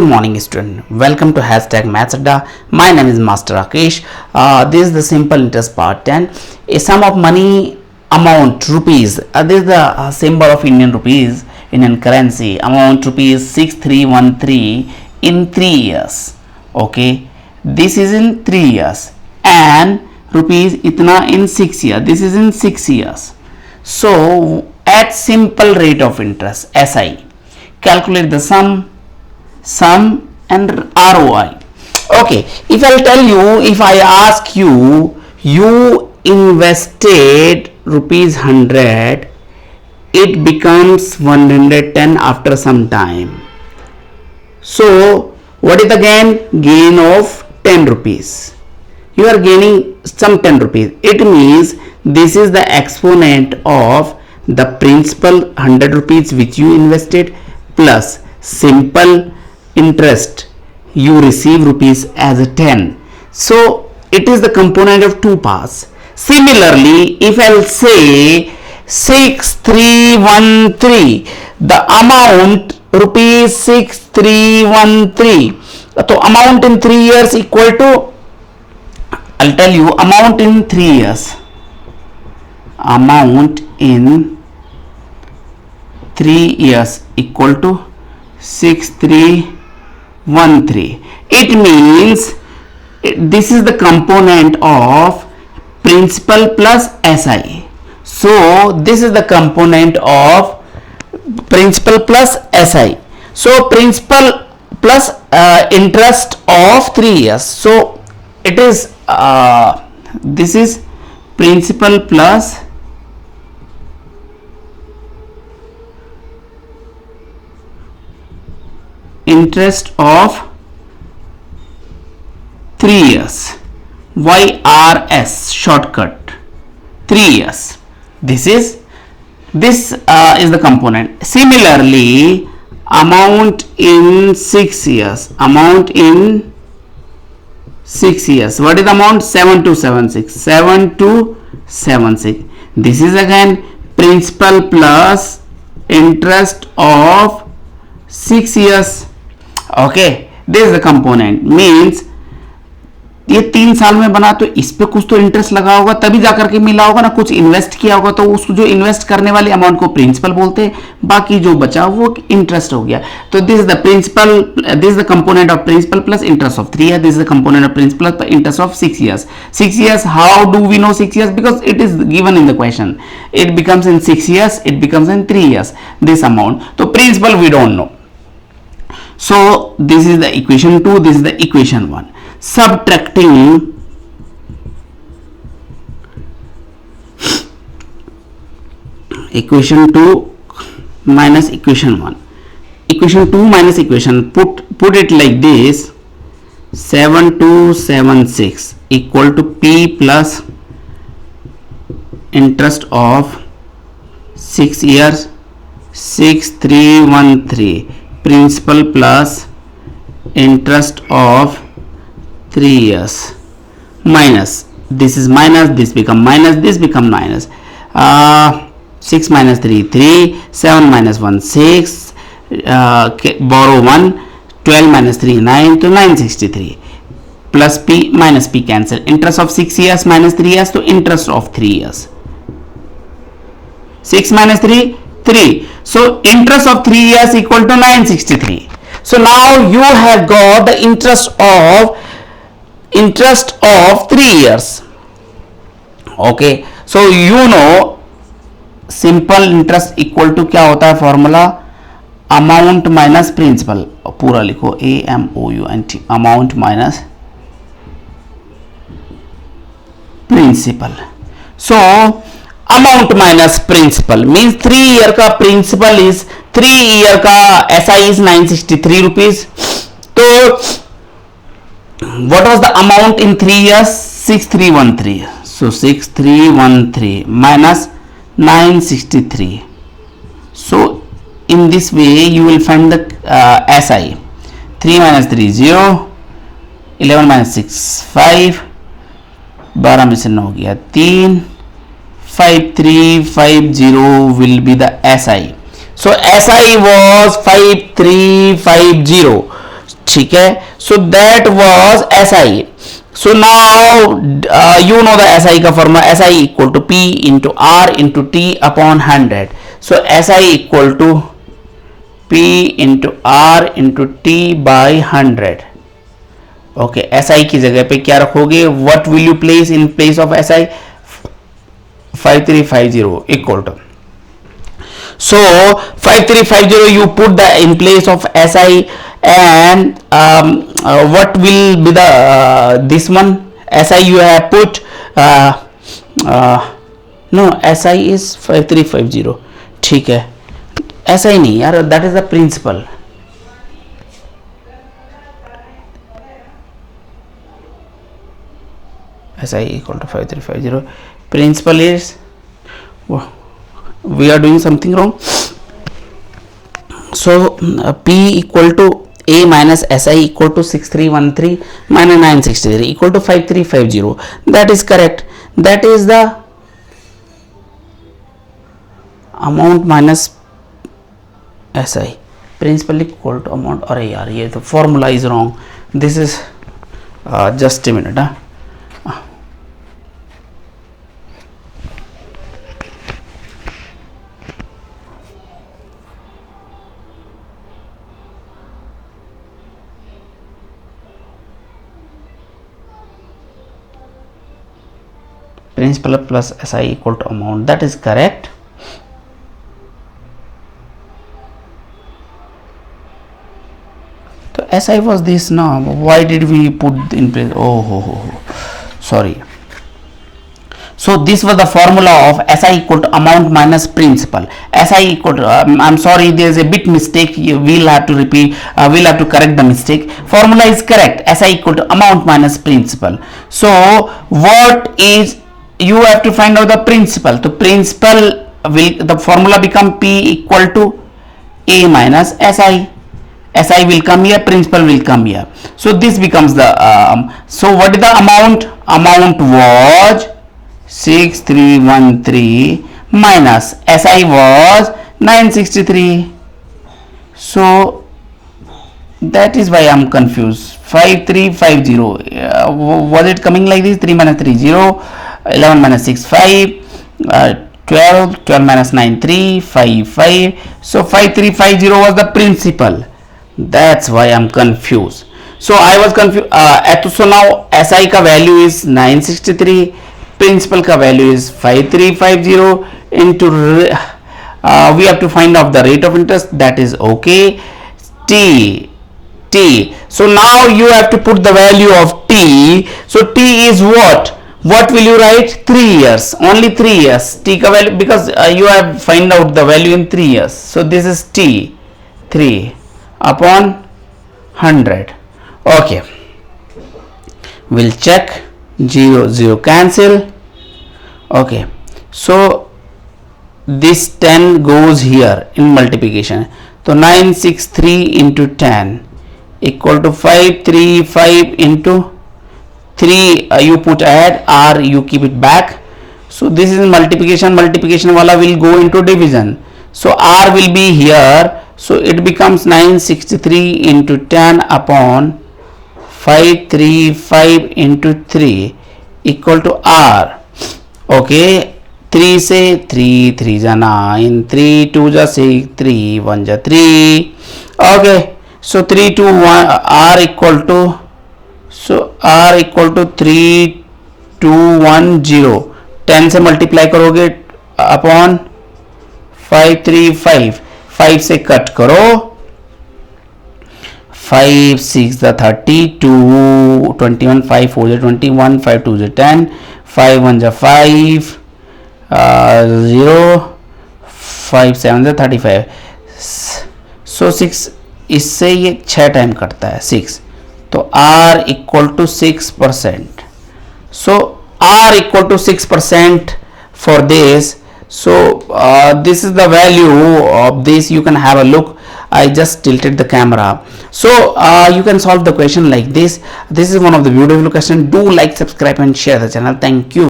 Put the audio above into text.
Good morning, student. Welcome to hashtag Maths Adda. My name is Master Rakesh. This is the simple interest part 10. A sum of money amount rupees. This is the symbol of Indian rupees, Indian currency. Amount rupees 6313 in 3 years. Okay. This is in 3 years. And rupees itna in 6 years. This is in 6 years. So at simple rate of interest SI. Calculate the sum and ROI. Okay, if I'll tell you, if I ask you, you invested rupees 100, it becomes 110 after some time. So what is the gain of 10 rupees? You are gaining some 10 rupees. It means this is the exponent of the principal 100 rupees which you invested plus simple interest you receive rupees as a 10. So it is the component of two parts. Similarly, if I'll say 6313, the amount rupees 6313, so amount in 3 years equal to, I'll tell you, amount in 3 years, amount in 3 years equal to 6313. It means this is the component of principal plus SI. So this is the component of principal plus SI. So principal plus interest of 3 years. So it is this is principal plus interest of 3 years, YRS shortcut, 3 years. This is the component. Similarly, amount in 6 years, amount in 6 years, what is the amount? 7276. This is again principal plus interest of 6 years. Okay, this is the component. Means ये 3 साल में बना तो इस पे कुछ तो interest लगा होगा तभी जाकर के मिला होगा ना, कुछ इन्वेस्ट किया होगा तो उसको जो इन्वेस्ट करने वाले अमाउंट को प्रिंसिपल बोलते हैं, बाकी जो बचा वो इंटरेस्ट हो गया. तो this is the principal, this is the component of principal plus interest of 3 years. This is the component of principal plus interest of 6 years. 6 years, how do we know 6 years? Because it is given in the question. It becomes in 6 years, it becomes in 3 years, this amount. So principal we don't know. So this is the equation 2, this is the equation 1. Subtracting equation 2 minus equation 1. Equation 2 minus equation, put it like this: 7276 equal to P plus interest of 6 years, 6313 principal plus interest of 3 years, minus this is minus, this become minus, this become minus. 6 minus 3 3, 7 minus 1 6, borrow 1, 12 minus 3 9, to 963 plus P minus P cancel. Interest of 6 years minus 3 years to interest of 3 years. 6 minus 3 3. So interest of 3 years equal to 963. So now you have got the interest of 3 years. Okay, so you know simple interest equal to क्या होता है formula? Amount minus principal. पूरा लिखो AMOUNT, amount minus principal. So amount minus principal means 3 year का principal is 3 year का SI is 963 rupees. तो what was the amount in 3 years? 6313. So 6313 minus 963. So in this way you will find the SI. 3 minus 3 0, 11 minus 6 5, 12 में से 9 गया 3, 5350 will be the SI. So SI was 5350. ठीक है. So that was SI. So now you know the SI का formula. SI equal to P into R into T upon 100. So SI equal to P into R into T by 100. Okay, SI की जगह पे क्या रखोगे? What will you place in place of SI? 5350 equal to. So 5350 you put the in place of SI, and what will be the this one? SI you have put no, SI is 5350. ठीक है, SI नहीं यार, that is the principal. SI equal to 5350. Principal is, we are doing something wrong. So P equal to A minus SI equal to 6313 minus 963 equal to 5350. That is correct. That is the amount minus SI. Principal equal to amount. अरे यार ये तो formula is wrong. This is just a minute. Principal plus SI equal to amount. That is correct. So SI was this now. Why did we put in place? Sorry. So this was the formula of SI equal to amount minus principal. SI equal to I'm sorry, there is a bit mistake. We'll have to repeat. We'll have to correct the mistake. Formula is correct. SI equal to amount minus principal. So what is, you have to find out the principal. The principal will, the formula become P equal to A minus SI. SI will come here, principal will come here. So this becomes the so what is the amount? Amount was 6313 minus SI was 963. So that is why I am confused. 5350 was it coming like this? 3 minus 3 0, 11 minus 6 5, 12 minus 9 3, 5 5. So 5350 was the principal. That's why I'm confused. So I was confused. So now SI का value is 963, principal का value is 5350 into we have to find out the rate of interest. That is okay. T. So now you have to put the value of T. So T is what? What will you write? 3 years. Only 3 years. T का value, because you have find out the value in 3 years. So this is T. 3 upon 100. Okay, we'll check. 0 cancel. Okay, so this 10 goes here in multiplication. So 963 into 10 equal to 535 into 3. You put add, R you keep it back. So this is multiplication. Multiplication wala will go into division. So R will be here. So it becomes 963 into 10 upon 535 into 3 equal to R. Okay, 3 say 3 3 ja 9, 3 2 ja 6, 3 1 ja 3. Okay, so 3 2 1 R equal to, so R equal to 3 2 1 0. 10 से multiply करोगे upon 535, 5 से cut करो, 5 6 the 32, 21 5 4 the 21, 5 2 the 10, 5 1 the 5, 0, 5 7 the 35. So 6 इससे ये 6 time कटता है 6, तो R equal to 6%. So R equal to 6% for this. So this is the value of this. You can have a look. I just tilted the camera. So you can solve the question like this. This is one of the beautiful questions. Do like, subscribe and share the channel. Thank you.